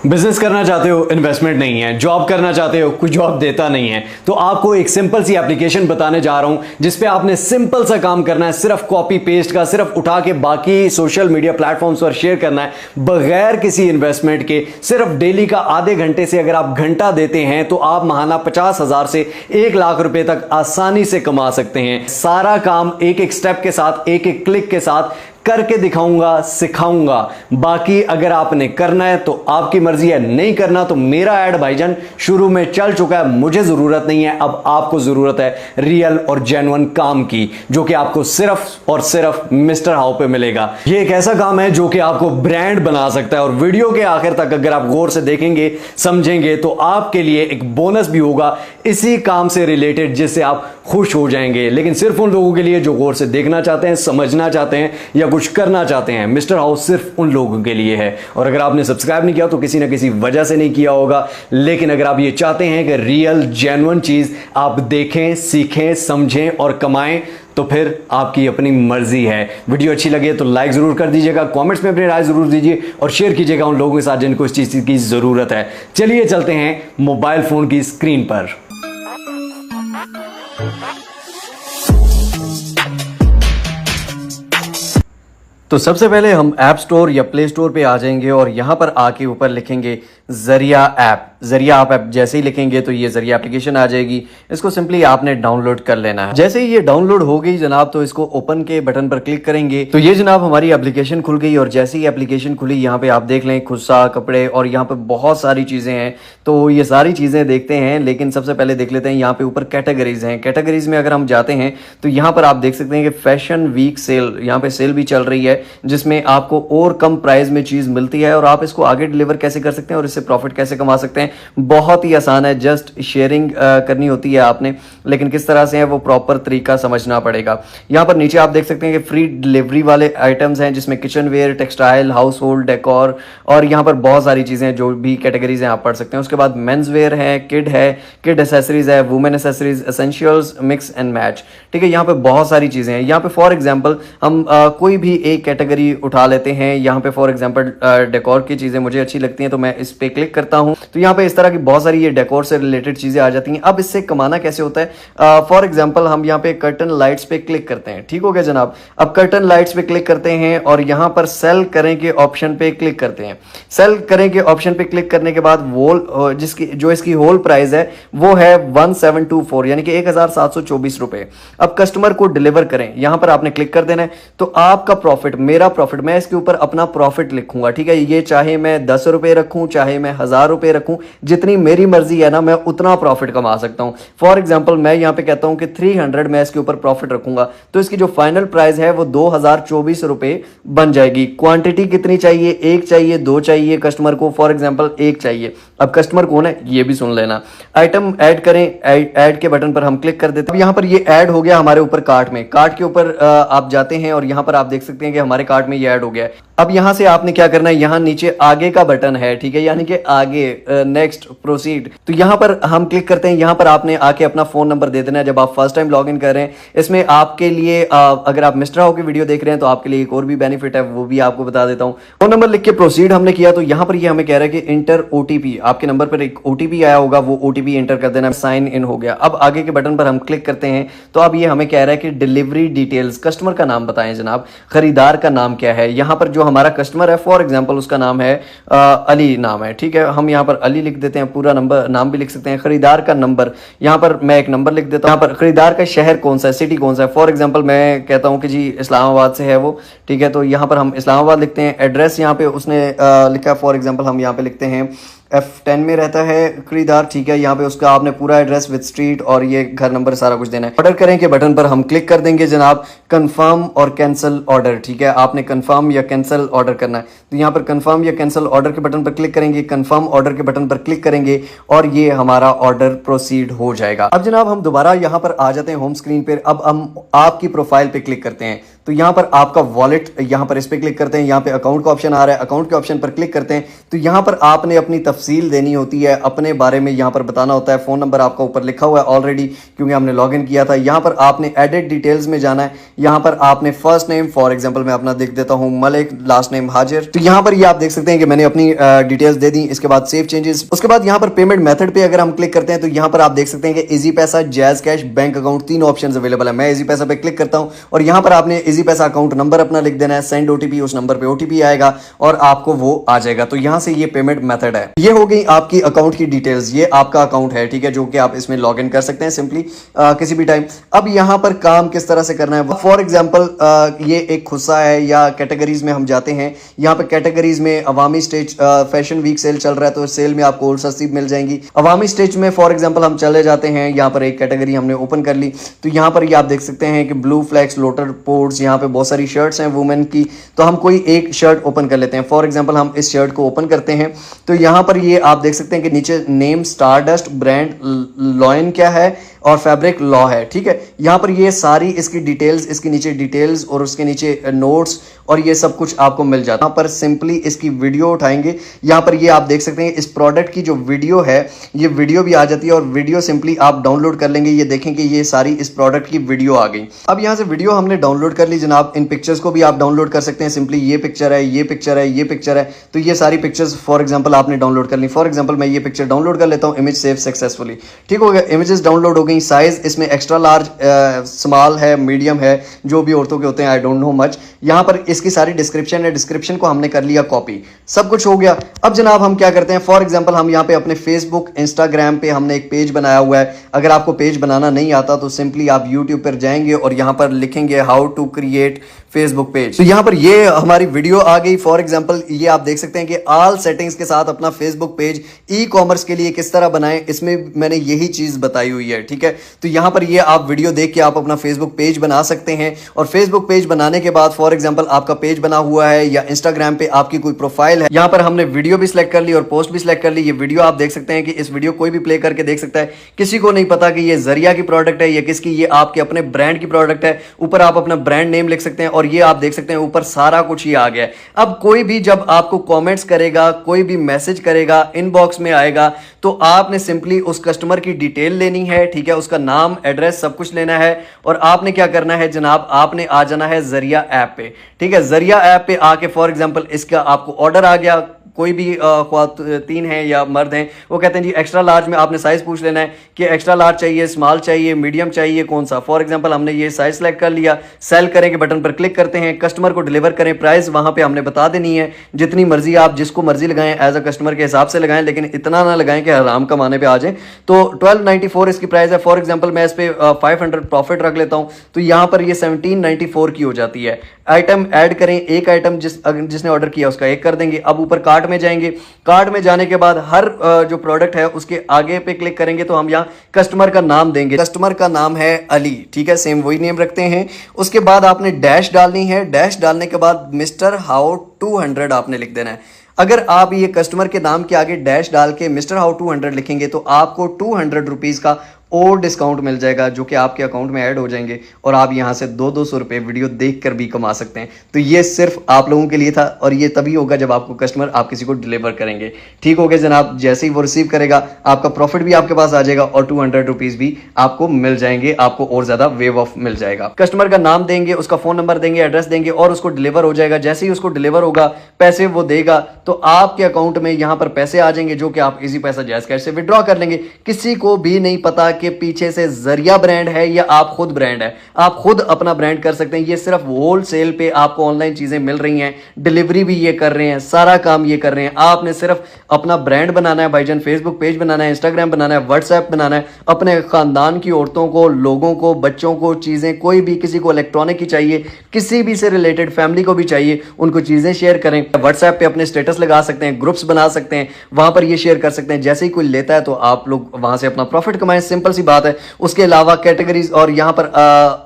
Business करना चाहते हो, इन्वेस्टमेंट नहीं है। जॉब करना चाहते हो, कोई जॉब देता नहीं है। तो आपको एक सिंपल सी एप्लीकेशन बताने जा रहा हूं जिसपे आपने सिंपल सा काम करना है, सिर्फ कॉपी पेस्ट का, सिर्फ उठा के बाकी सोशल मीडिया प्लेटफॉर्म्स पर शेयर करना है बगैर किसी इन्वेस्टमेंट के। सिर्फ डेली का आधे घंटे से अगर आप घंटा देते हैं तो आप महाना 50,000 से 1 लाख रुपए तक आसानी से कमा सकते हैं। सारा काम एक एक स्टेप के साथ, एक एक क्लिक के साथ करके दिखाऊंगा, सिखाऊंगा। बाकी अगर आपने करना है तो आपकी मर्जी है, नहीं करना तो मेरा ऐड भाईजान शुरू में चल चुका है, मुझे जरूरत नहीं है। अब आपको जरूरत है रियल और जेन्युइन काम की, जो कि आपको सिर्फ और सिर्फ मिस्टर हाउ पे मिलेगा। ये एक ऐसा काम है जो कि आपको ब्रांड बना सकता है और वीडियो के आखिर तक अगर आप गौर से देखेंगे, समझेंगे तो आपके लिए एक बोनस भी होगा इसी काम से रिलेटेड, जिससे आप खुश हो जाएंगे। लेकिन सिर्फ उन लोगों के लिए जो गौर से देखना चाहते हैं, समझना चाहते हैं या कुछ करना चाहते हैं। मिस्टर हाउस सिर्फ उन लोगों के लिए है। और अगर आपने सब्सक्राइब नहीं किया तो किसी ना किसी वजह से नहीं किया होगा। लेकिन अगर आप ये चाहते हैं कि रियल जेन्युइन चीज आप देखें, सीखें, समझें और कमाएं, तो फिर आपकी अपनी मर्जी है। वीडियो अच्छी लगे तो लाइक जरूर कर दीजिएगा, कमेंट्स में अपनी राय जरूर दीजिए और शेयर कीजिएगा उन लोगों के साथ जिनको इस चीज की जरूरत है। चलिए चलते हैं मोबाइल फोन की स्क्रीन पर। तो सबसे पहले हम ऐप स्टोर या प्ले स्टोर पे आ जाएंगे और यहां पर आके ऊपर लिखेंगे जरिया ऐप। जरिया आप जैसे ही लिखेंगे तो ये जरिया एप्लीकेशन आ जाएगी। इसको सिंपली आपने डाउनलोड कर लेना है। जैसे ही ये डाउनलोड हो गई जनाब, तो इसको ओपन के बटन पर क्लिक करेंगे तो ये जनाब हमारी एप्लीकेशन खुल गई। और जैसे ही एप्लीकेशन खुली, यहाँ पे आप देख लें खुस्सा, कपड़े और यहाँ पे बहुत सारी चीजें हैं। तो ये सारी चीजें देखते हैं, लेकिन सबसे पहले देख लेते हैं यहाँ पे ऊपर कैटेगरीज हैं। कैटेगरीज में अगर हम जाते हैं तो यहाँ पर आप देख सकते हैं कि फैशन वीक सेल, यहाँ पे सेल भी चल रही है जिसमें आपको और कम प्राइस में चीज मिलती है। और आप इसको आगे डिलीवर कैसे कर सकते हैं और इससे प्रॉफिट कैसे कमा सकते हैं, बहुत ही आसान है। जस्ट शेयरिंग करनी होती है आपने, लेकिन किस तरह से है वो प्रॉपर तरीका समझना पड़ेगा। यहां पर नीचे आप देख सकते हैं कि फ्री डिलीवरी वाले आइटम्स हैं जिसमें kitchenware, textile, household decor और यहां पर बहुत सारी चीजें जो भी कैटेगरीज हैं आप पढ़ सकते हैं। उसके बाद मेंस वेयर है, किड एसेसरीज है, women accessories, essentials, mix and match. ठीक है, यहाँ पे बहुत सारी चीजें हैं। यहाँ पे फॉर एग्जाम्पल हम कोई भी एक कैटेगरी उठा लेते हैं। यहाँ पे फॉर एग्जाम्पल डेकोर की चीजें मुझे अच्छी लगती हैं तो मैं इस पे क्लिक करता हूं, तो यहाँ पे इस तरह की बहुत सारी ये डेकोर से रिलेटेड चीजें आ जाती हैं। अब इससे कमाना कैसे होता है, फॉर एग्जांपल हम यहाँ पे कर्टन लाइट्स पे क्लिक करते हैं। ठीक हो गया जनाब। अब कर्टन लाइट्स पे क्लिक करते हैं और यहाँ पर सेल करें के ऑप्शन पे क्लिक करते हैं। सेल करें के ऑप्शन पे क्लिक करने के बाद वोल इसकी होल प्राइस है वो है 1724 यानी कि 1724 रुपए। अब कस्टमर को डिलीवर करें, यहां पर आपने क्लिक कर देना है। तो आपका प्रॉफिट, मेरा प्रॉफिट, मैं इसके ऊपर अपना प्रॉफिट लिखूंगा। ठीक है, ये चाहे मैं 10 रुपए रखूं, चाहे मैं 1000 रुपए रखूं, जितनी मेरी मर्जी है ना, मैं उतना प्रॉफिट कमा सकता हूं। फॉर एग्जांपल मैं यहां पे कहता हूं कि 300 मैं इसके ऊपर प्रॉफिट रखूंगा, तो इसकी जो फाइनल प्राइस है वो 2024 रुपए बन जाएगी। क्वांटिटी कितनी चाहिए, एक चाहिए, दो चाहिए कस्टमर को, फॉर एग्जांपल एक चाहिए। अब कस्टमर कौन है ये भी सुन लेना। आइटम ऐड करें, ऐड के बटन पर हम क्लिक कर देते हैं। अब यहां पर ये ऐड हो गया हमारे ऊपर कार्ट में। कार्ट के ऊपर आप जाते हैं और यहां पर आप देख सकते हैं कि हमारे कार्ट में ये ऐड हो गया है। अब यहां से आपने क्या करना है, यहां नीचे आगे का बटन है, ठीक है, यानी कि आगे, नेक्स्ट, प्रोसीड। तो यहां पर हम क्लिक करते हैं। यहां पर आपने आके अपना फोन नंबर दे देना है जब आप फर्स्ट टाइम लॉग इन कर रहे हैं। इसमें आपके लिए अगर आप मिस्टर हाउ की वीडियो देख रहे हैं तो आपके लिए एक और भी बेनिफिट है, वो भी आपको बता देता हूं। फोन नंबर लिख के प्रोसीड हमने किया तो यहां पर ये हमें कह रहा है कि इंटर ओटीपी। आपके नंबर पर एक ओटीपी आया होगा, वो ओटीपी एंटर कर देना, साइन इन हो गया। अब आगे के बटन पर हम क्लिक करते हैं तो अब ये हमें कह रहा है कि डिलीवरी डिटेल्स, कस्टमर का नाम बताएं जनाब, खरीदार का नाम क्या है। यहां पर जो हमारा कस्टमर है फॉर एग्जांपल उसका नाम है अली नाम है। ठीक है, हम यहां पर अली लिख देते हैं, पूरा नंबर नाम भी लिख सकते हैं। खरीदार का नंबर, यहां पर मैं एक नंबर लिख देता हूं। यहां पर खरीदार का शहर कौन सा है, सिटी कौन सा है। फॉर एग्जांपल मैं कहता हूं कि जी इस्लामाबाद से है वो। ठीक है, तो यहां पर हम इस्लामाबाद लिखते हैं। एड्रेस यहां पे उसने लिखा है, फॉर एग्जांपल हम यहां पे लिखते हैं F10 में रहता है खरीदार। ठीक है, यहाँ पे उसका आपने पूरा एड्रेस विद स्ट्रीट और ये घर नंबर सारा कुछ देना है। ऑर्डर करें के बटन पर हम क्लिक कर देंगे जनाब, कंफर्म और कैंसिल ऑर्डर। ठीक है, आपने कंफर्म या कैंसिल ऑर्डर करना है तो यहाँ पर कंफर्म या कैंसिल ऑर्डर के बटन पर क्लिक करेंगे, कंफर्म ऑर्डर के बटन पर क्लिक करेंगे और ये हमारा ऑर्डर प्रोसीड हो जाएगा। अब जनाब हम दोबारा यहाँ पर आ जाते हैं होम स्क्रीन पर। अब हम आपकी प्रोफाइल पे क्लिक करते हैं तो यहाँ पर आपका वॉलेट, यहाँ पर इस पर क्लिक करते हैं, यहाँ पे अकाउंट का ऑप्शन आ रहा है, अकाउंट के ऑप्शन पर क्लिक करते हैं। तो यहाँ पर आपने अपनी तफसील देनी होती है, अपने बारे में यहाँ पर बताना होता है। फ़ोन नंबर आपका ऊपर लिखा हुआ है ऑलरेडी, क्योंकि हमने लॉगिन किया था। यहाँ पर आपने एडिट डिटेल्स में जाना है। यहाँ पर आपने फर्स्ट नेम, फॉर एग्जाम्पल मैं अपना देख देता हूँ मलिक, लास्ट नेम हाजिर। तो यहाँ पर ये आप देख सकते हैं कि मैंने अपनी डिटेल्स दे दी। इसके बाद सेव चेंजेस, उसके बाद यहाँ पर पेमेंट मेथड पे अगर हम क्लिक करते हैं तो यहाँ पर आप देख सकते हैं कि इजी पैसा, जैज कैश, बैंक अकाउंट, तीन ऑप्शंस अवेलेबल है। मैं इजी पैसा पे क्लिक करता हूं और यहाँ पर आपने इजी पैसा अकाउंट नंबर अपना लिख देना है, सेंड ओटीपी, उस नंबर पे ओटीपी आएगा और आपको वो आ जाएगा। तो यहाँ से ये पेमेंट मेथड है। ये हो गई आपकी अकाउंट की डिटेल्स, ये आपका अकाउंट है, ठीक है, जो कि आप इसमें लॉग इन कर सकते हैं सिंपली किसी भी टाइम। अब यहाँ पर काम किस तरह से करना है, फॉर एग्जाम्पल ये एक खुस्सा है या कैटेगरीज में हम जाते हैं। यहाँ पे कैटेगरीज में अवामी स्टेज फैशन वीक सेल चल रहा है, तो सेल में आपको और सस्ती मिल जाएंगी। अवामी स्टेज में फॉर एग्जांपल हम चले जाते हैं, यहाँ पर एक कैटेगरी हमने ओपन कर ली। तो यहाँ पर ये आप देख सकते हैं कि ब्लू फ्लैक्स, लोटर पोर्ट्स, यहाँ पे बहुत सारी शर्ट्स हैं वुमेन की। तो हम कोई एक शर्ट ओपन कर लेते हैं। फॉर एग्जांपल हम इस शर्ट को ओपन करते हैं। तो यहाँ पर ये आप देख सकते हैं कि नीचे नेम स्टारडस्ट, ब्रांड लॉयन क्या है और फैब्रिक लॉ है, ठीक है। यहाँ पर ये सारी इसकी डिटेल्स, इसके नीचे डिटेल्स और उसके नीचे नोट्स और ये सब कुछ आपको मिल जाता है। यहाँ पर सिंपली इसकी वीडियो उठाएंगे, यहाँ पर ये आप देख सकते हैं इस प्रोडक्ट की जो वीडियो है, ये वीडियो भी आ जाती है और वीडियो सिंपली आप डाउनलोड कर लेंगे। ये देखेंगे ये सारी इस प्रोडक्ट की वीडियो आ गई। अब यहाँ से वीडियो हमने डाउनलोड कर ली जनाब। इन पिक्चर्स को भी आप डाउनलोड कर सकते हैं। सिंपली ये पिक्चर है, ये पिक्चर है, ये पिक्चर है, तो ये सारी पिक्चर्स फॉर एग्जाम्पल आपने डाउनलोड कर ली। फॉर एग्जाम्पल मैं ये पिक्चर डाउनलोड कर लेता हूँ, इमेज सेव सक्सेसफुली, ठीक हो गया। इमेजेस डाउनलोड हो गई। साइज इसमें एक्स्ट्रा लार्ज, स्मॉल है, मीडियम है, जो भी औरतों के होते हैं, आई डोंट नो मच। यहाँ पर इसकी सारी डिस्क्रिप्शन है, डिस्क्रिप्शन को हमने कर लिया कॉपी, सब कुछ हो गया। अब जनाब हम क्या करते हैं, फॉर एग्जांपल हम यहाँ पे अपने फेसबुक, इंस्टाग्राम पे हमने एक पेज बनाया हुआ है। अगर आपको पेज बनाना नहीं आता तो सिंपली आप यूट्यूब पर जाएंगे और यहाँ पर लिखेंगे how to create Facebook page. तो यहाँ पर ये हमारी वीडियो आ गई। फॉर एग्जांपल ये आप देख सकते हैं कि ऑल सेटिंग्स के साथ अपना फेसबुक पेज ई कॉमर्स के लिए किस तरह बनाएं, इसमें मैंने यही चीज बताई हुई है, ठीक है। तो यहाँ पर ये आप वीडियो देख के आप अपना फेसबुक पेज बना सकते हैं। और फेसबुक पेज बनाने के बाद फॉर एग्जांपल आपका पेज बना हुआ है या इंस्टाग्राम पे आपकी कोई प्रोफाइल है, यहाँ पर हमने वीडियो भी सिलेक्ट कर ली और पोस्ट भी सिलेक्ट कर ली। ये वीडियो आप देख सकते हैं कि इस वीडियो कोई भी प्ले करके देख सकता है। किसी को नहीं पता कि ये जरिया की प्रोडक्ट है या किसकी, ये आपके अपने ब्रांड की प्रोडक्ट है। ऊपर आप अपना ब्रांड नेम लिख सकते हैं और ये आप देख सकते हैं ऊपर सारा कुछ ही आ गया है। अब कोई भी जब आपको कमेंट्स करेगा, कोई भी मैसेज करेगा, इनबॉक्स में आएगा, तो आपने सिंपली उस कस्टमर की डिटेल लेनी है, ठीक है, उसका नाम, एड्रेस, सब कुछ लेना है। और आपने क्या करना है जनाब, आपने आ जाना है जरिया ऐप पे, ठीक है। जरिया ऐप पे आके फॉर एग्जांपल इसका आपको ऑर्डर आ गया, कोई भी तीन है या मर्द हैं, वो कहते हैं जी एक्स्ट्रा लार्ज में, आपने साइज पूछ लेना है कि एक्स्ट्रा लार्ज चाहिए, स्मॉल चाहिए, मीडियम चाहिए, कौन सा। फॉर एग्जांपल हमने ये साइज सेलेक्ट कर लिया। सेल करें के बटन पर क्लिक करते हैं, कस्टमर को डिलीवर करें, प्राइस वहां पे हमने बता देनी है। जितनी मर्जी आप जिसको मर्जी लगाएं, एज अ कस्टमर के हिसाब से लगाएं, लेकिन इतना ना लगाएं कि हराम कमाने पे आ जाए। तो 1294 इसकी प्राइस है। फॉर एग्जाम्पल मैं इस पे 500 प्रॉफिट रख लेता हूं, तो यहां पर ये 1794 की हो जाती है। आइटम ऐड करें, एक आइटम जिसने ऑर्डर किया उसका एक कर देंगे। अब ऊपर कार्ट में जाएंगे, कार्ट में जाने के बाद हर जो प्रोडक्ट है उसके आगे पे क्लिक करेंगे तो हम यहाँ कस्टमर का नाम देंगे। कस्टमर का नाम है अली, ठीक है, सेम वही नेम रखते हैं। उसके बाद आपने डैश डालनी है। डैश डालने के बाद मिस्टर हाउ 200 आपने लिख देना है। अगर आप ये कस्टमर के नाम के आगे डैश डाल के मिस्टर हाउ 200 लिखेंगे तो आपको 200 रुपीज का और डिस्काउंट मिल जाएगा, जो कि आपके अकाउंट में ऐड हो जाएंगे और आप यहां से 200 रुपए वीडियो देखकर भी कमा सकते हैं। तो ये सिर्फ आप लोगों के लिए था और ये तभी होगा जब आपको कस्टमर आप किसी को डिलीवर करेंगे, ठीक हो गया जनाब। जैसे ही वो रिसीव करेगा आपका प्रॉफिट भी आपके पास आ जाएगा और 200 रुपीज भी आपको मिल जाएंगे, आपको और ज्यादा वेव ऑफ मिल जाएगा। कस्टमर का नाम देंगे, उसका फोन नंबर देंगे, एड्रेस देंगे और उसको डिलीवर हो जाएगा। जैसे ही उसको डिलीवर होगा, पैसे वो देगा तो आपके अकाउंट में यहां पर पैसे आ जाएंगे, जो कि आप इजी पैसा जैज़ कैश से विड्रॉ कर लेंगे। किसी को भी नहीं पता कि पीछे से जरिया ब्रांड है या आप खुद ब्रांड है। आप खुद अपना ब्रांड कर सकते हैं। ये सिर्फ होल सेल पे आपको ऑनलाइन चीजें मिल रही हैं, डिलीवरी भी ये कर रहे हैं, सारा काम ये कर रहे हैं। आपने सिर्फ अपना ब्रांड बनाना है भाईजान, फेसबुक पेज बनाना है, इंस्टाग्राम बनाना है, व्हाट्सएप बनाना है। अपने खानदान की औरतों को, लोगों को, बच्चों को चीजें, कोई भी किसी को इलेक्ट्रॉनिक की चाहिए, किसी भी से रिलेटेड फैमिली को भी चाहिए, उनको चीजें शेयर करें। व्हाट्सएप पे अपने स्टेटस लगा सकते हैं, ग्रुप्स बना सकते हैं, वहां पर ये शेयर कर सकते हैं। जैसे ही कोई लेता है तो आप लोग वहां से अपना प्रॉफिट कमाएं। सिंपल सिंपल सी बात है। उसके अलावा कैटेगरीज और यहाँ पर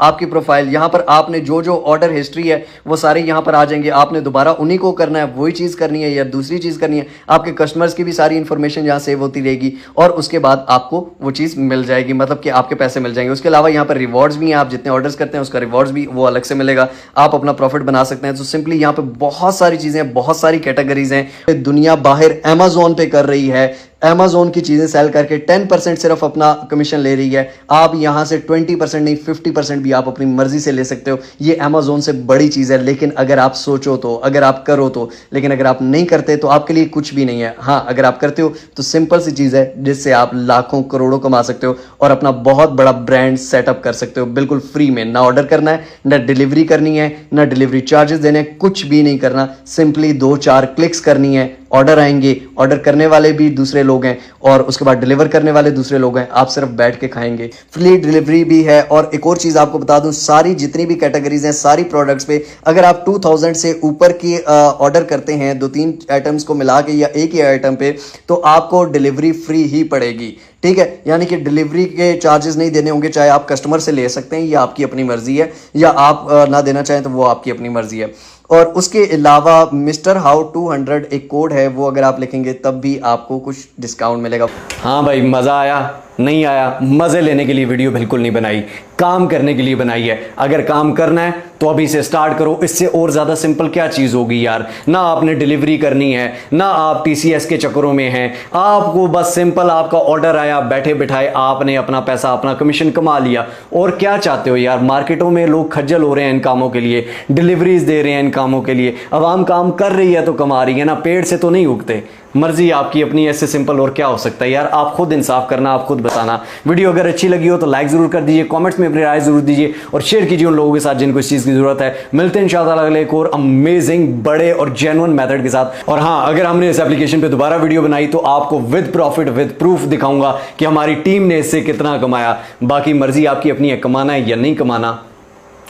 आपकी प्रोफाइल, यहाँ पर आपने जो जो ऑर्डर हिस्ट्री है वो सारे यहाँ पर आ जाएंगे। आपने दोबारा उन्हीं को करना है, वही चीज़ करनी है या दूसरी चीज़ करनी है, आपके कस्टमर्स की भी सारी इंफॉर्मेशन यहाँ सेव होती रहेगी और उसके बाद आपको वो चीज़ मिल जाएगी, मतलब कि आपके पैसे मिल जाएंगे। उसके अलावा यहाँ पर रिवॉर्ड्स भी हैं, आप जितने ऑर्डर्स करते हैं उसका रिवॉर्ड्स भी वो अलग से मिलेगा, आप अपना प्रॉफिट बना सकते हैं। तो सिंपली यहाँ पे बहुत सारी चीज़ें, बहुत सारी कैटेगरीज हैं। दुनिया बाहर अमेजोन पे कर रही है, अमेजोन की चीज़ें सेल करके 10% सिर्फ अपना कमीशन ले रही है। आप यहाँ से 20% नहीं 50% भी आप अपनी मर्जी से ले सकते हो। ये अमेजोन से बड़ी चीज़ है, लेकिन अगर आप सोचो तो, अगर आप करो तो, लेकिन अगर आप नहीं करते तो आपके लिए कुछ भी नहीं है। हाँ, अगर आप करते हो तो सिंपल सी चीज़ है जिससे आप लाखों करोड़ों कमा सकते हो और अपना बहुत बड़ा ब्रांड सेटअप कर सकते हो बिल्कुल फ्री में। ना ऑर्डर करना है, ना डिलीवरी करनी है, ना डिलीवरी चार्जेस देने, कुछ भी नहीं करना। सिंपली 2-4 क्लिक्स करनी है, ऑर्डर आएंगे, ऑर्डर करने वाले भी दूसरे लोग हैं और उसके बाद डिलीवर करने वाले दूसरे लोग हैं, आप सिर्फ बैठ के खाएंगे। फ्री डिलीवरी भी है। और एक और चीज़ आपको बता दूं, सारी जितनी भी कैटेगरीज हैं, सारी प्रोडक्ट्स पे अगर आप 2000 से ऊपर की ऑर्डर करते हैं 2-3 आइटम्स को मिला के या एक ही आइटम पे, तो आपको डिलीवरी फ्री ही पड़ेगी। ठीक है, यानी कि डिलीवरी के चार्जेस नहीं देने होंगे, चाहे आप कस्टमर से ले सकते हैं, ये आपकी अपनी मर्जी है, या आप ना देना चाहें तो वो आपकी अपनी मर्जी है। और उसके अलावा मिस्टर हाउ 200 एक कोड है, वो अगर आप लिखेंगे तब भी आपको कुछ डिस्काउंट मिलेगा। हाँ भाई, मज़ा आया? नहीं आया? मज़े लेने के लिए वीडियो बिल्कुल नहीं बनाई, काम करने के लिए बनाई है। अगर काम करना है तो अभी से स्टार्ट करो। इससे और ज़्यादा सिंपल क्या चीज़ होगी यार। ना आपने डिलीवरी करनी है, ना आप TCS के चक्करों में हैं, आपको बस सिंपल आपका ऑर्डर आया, बैठे बिठाए आपने अपना पैसा, अपना कमीशन कमा लिया। और क्या चाहते हो यार। मार्केटों में लोग खज्जल हो रहे हैं इन कामों के लिए, डिलीवरीज दे रहे हैं इन कामों के लिए। आवाम काम कर रही है तो कमा रही है ना, पेड़ से तो नहीं उगते। मर्जी आपकी अपनी, ऐसे सिंपल और क्या हो सकता है यार। आप खुद इंसाफ करना, आप खुद बताना। वीडियो अगर अच्छी लगी हो तो लाइक जरूर कर दीजिए, कमेंट्स में अपनी राय जरूर दीजिए और शेयर कीजिए उन लोगों के साथ जिनको इस चीज़ की जरूरत है। मिलते हैं इंशाल्लाह अगले एक और अमेजिंग बड़े और जेन्युइन मेथड के साथ। और हाँ, अगर हमने इस एप्लीकेशन पे दोबारा वीडियो बनाई तो आपको विद प्रॉफिट विद प्रूफ दिखाऊंगा कि हमारी टीम ने इससे कितना कमाया। बाकी मर्जी आपकी अपनी है, कमाना है या नहीं कमाना।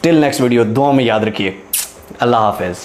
टिल नेक्स्ट वीडियो, दुआ में याद रखिए। अल्लाह हाफिज।